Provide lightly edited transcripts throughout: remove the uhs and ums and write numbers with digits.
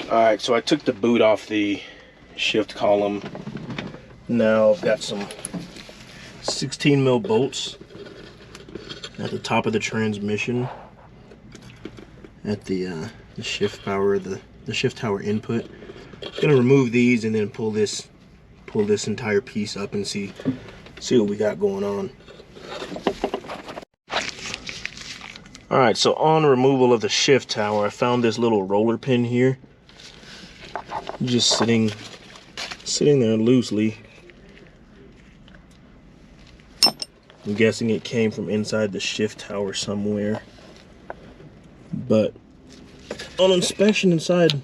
Alright, so I took the boot off the shift column. Now I've got some 16 mil bolts at the top of the transmission, at the shift power, the shift tower input. I'm gonna remove these and then pull this entire piece up and see what we got going on. Alright, so on removal of the shift tower, I found this little roller pin here, just sitting there loosely. I'm guessing it came from inside the shift tower somewhere, but on inspection inside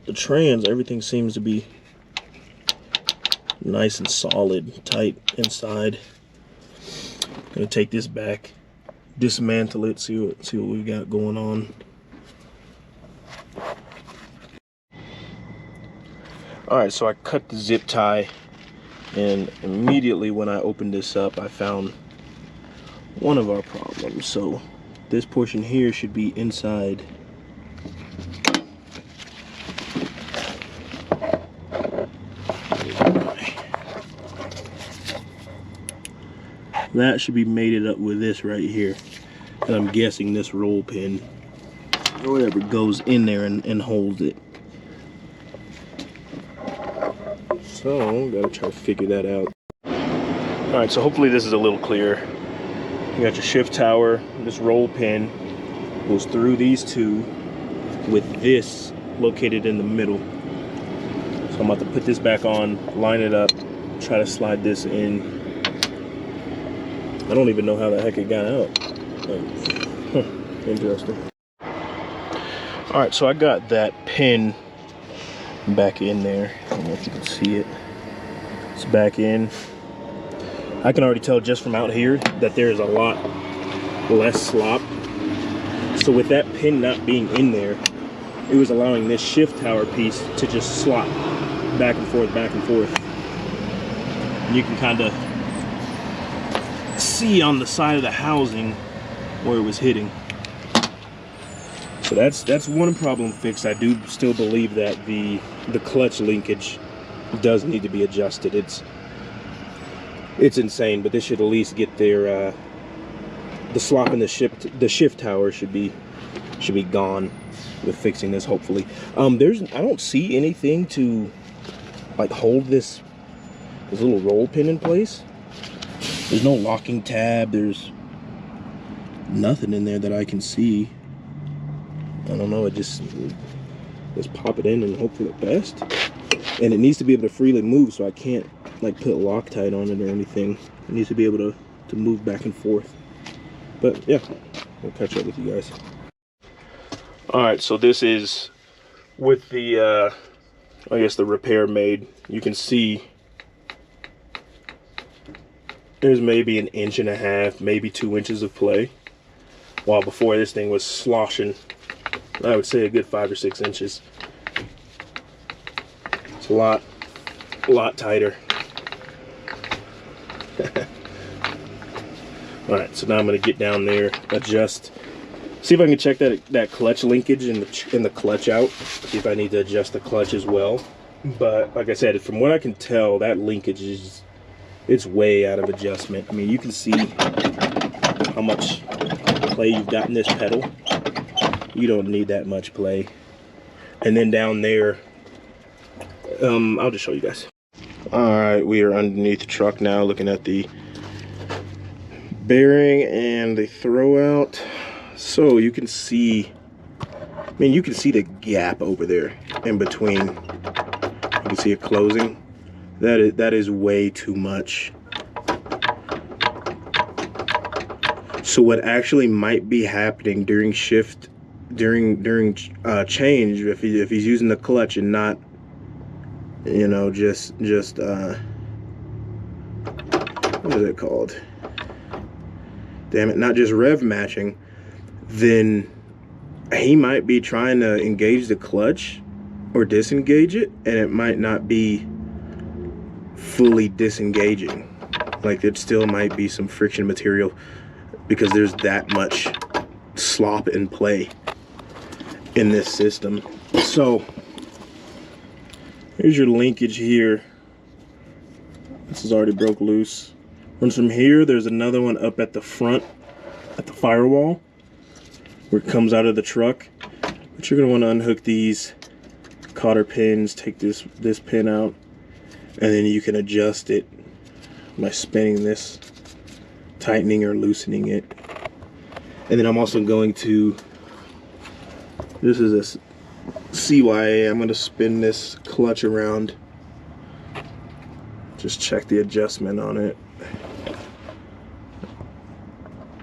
the trans, everything seems to be nice and solid, tight inside. I'm gonna take this back, dismantle it, see what we got going on. Alright, so I cut the zip tie, and immediately when I opened this up, I found one of our problems. So this portion here should be inside that should be mated up with this right here, and I'm guessing this roll pin or whatever goes in there and holds it. So gotta try to figure that out. All right, so hopefully this is a little clearer. You got your shift tower, this roll pin goes through these two with this located in the middle. So I'm about to put this back on, line it up, try to slide this in. I don't even know how the heck it got out. Interesting. All right, so I got that pin back in there. I don't know if you can see it. It's back in. I can already tell just from out here that there is a lot less slop. So with that pin not being in there, it was allowing this shift tower piece to just slop back and forth, back and forth. And you can kind of see on the side of the housing where it was hitting. So that's one problem fixed. I do still believe that the clutch linkage does need to be adjusted. It's insane, but this should at least get their the slop in the shift tower should be gone with fixing this, hopefully. I don't see anything to like hold this little roll pin in place. There's no locking tab, there's nothing in there that I can see. I don't know, just pop it in and hope for the best. And it needs to be able to freely move, so I can't like put Loctite on it or anything. It needs to be able to move back and forth. But yeah, I'll catch up with you guys. All right, so this is with the I guess the repair made. You can see there's maybe 1.5 inches, maybe 2 inches of play, while before this thing was sloshing, I would say a good 5 or 6 inches. It's a lot tighter. All right, so now I'm gonna get down there, adjust, see if I can check that clutch linkage in the clutch out, see if I need to adjust the clutch as well. But like I said, from what I can tell, that linkage it's way out of adjustment. I mean, you can see how much play you've got in this pedal. You don't need that much play. And then down there, I'll just show you guys. All right, we are underneath the truck now, looking at the bearing and the throwout. So you can see, I mean, you can see the gap over there in between. You can see it closing. That is way too much. So what actually might be happening during change, if he's using the clutch and not, you know, just what is it called? Damn it, not just rev matching, then he might be trying to engage the clutch or disengage it, and it might not be fully disengaging. Like, it still might be some friction material because there's that much slop in play in this system. So here's your linkage here. This is already broke loose. Runs from here. There's another one up at the front, at the firewall, where it comes out of the truck. But you're gonna want to unhook these cotter pins, take this pin out, and then you can adjust it by spinning this, tightening or loosening it. And then I'm also going to, this is a CYA, I'm going to spin this clutch around. Just check the adjustment on it.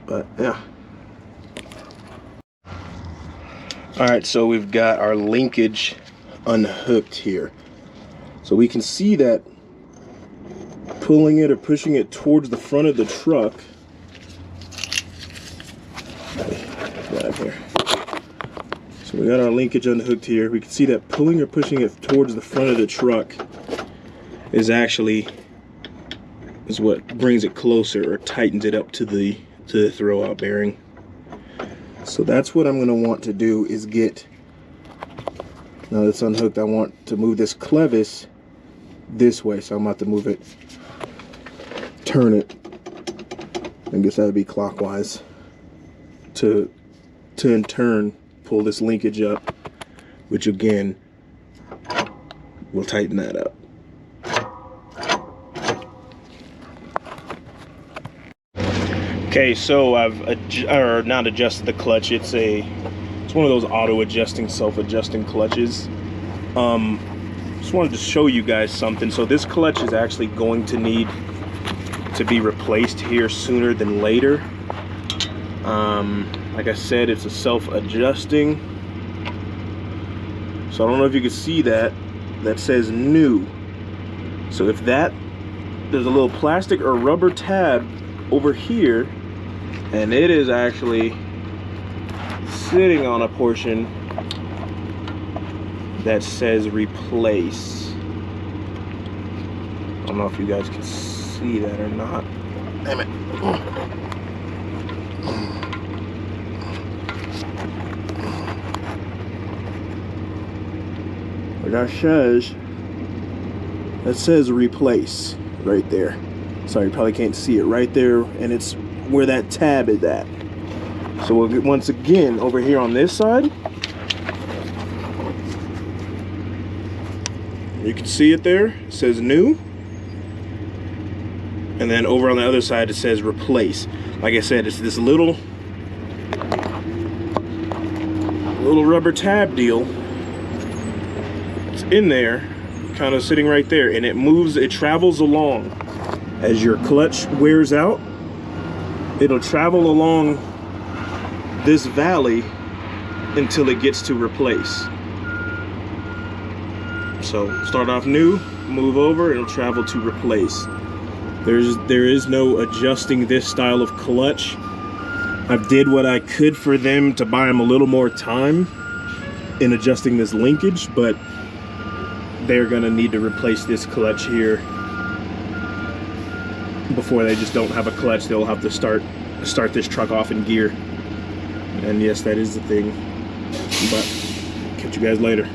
But yeah. Alright, so we've got our linkage unhooked here. So we can see that pulling it or pushing it towards the front of the truck. Here. So we got our linkage unhooked here. We can see that pulling or pushing it towards the front of the truck is what brings it closer or tightens it up to the throwout bearing. So that's what I'm going to want to do is get, now that it's unhooked, I want to move this clevis this way. So I'm about to move it, turn it, I guess that would be clockwise, to in turn pull this linkage up, which again will tighten that up. Okay, so I've not adjusted the clutch. It's one of those auto adjusting, self-adjusting clutches. Just wanted to show you guys something. So this clutch is actually going to need to be replaced here sooner than later. Like I said, it's a self-adjusting. So I don't know if you can see that says new. So if there's a little plastic or rubber tab over here, and it is actually sitting on a portion that says replace. I don't know if you guys can see that or not. Damn it. That says replace right there. Sorry, you probably can't see it right there, and it's where that tab is at. So we'll get, once again, over here on this side, you can see it there. It says new, and then over on the other side it says replace. Like I said, it's this little rubber tab deal. In there, kind of sitting right there, and it travels along. As your clutch wears out, it'll travel along this valley until it gets to replace. So start off new, move over, it'll travel to replace. There is no adjusting this style of clutch. I did what I could for them to buy them a little more time in adjusting this linkage, but they're gonna need to replace this clutch here before they just don't have a clutch. They'll have to start this truck off in gear. And yes, that is the thing. But catch you guys later.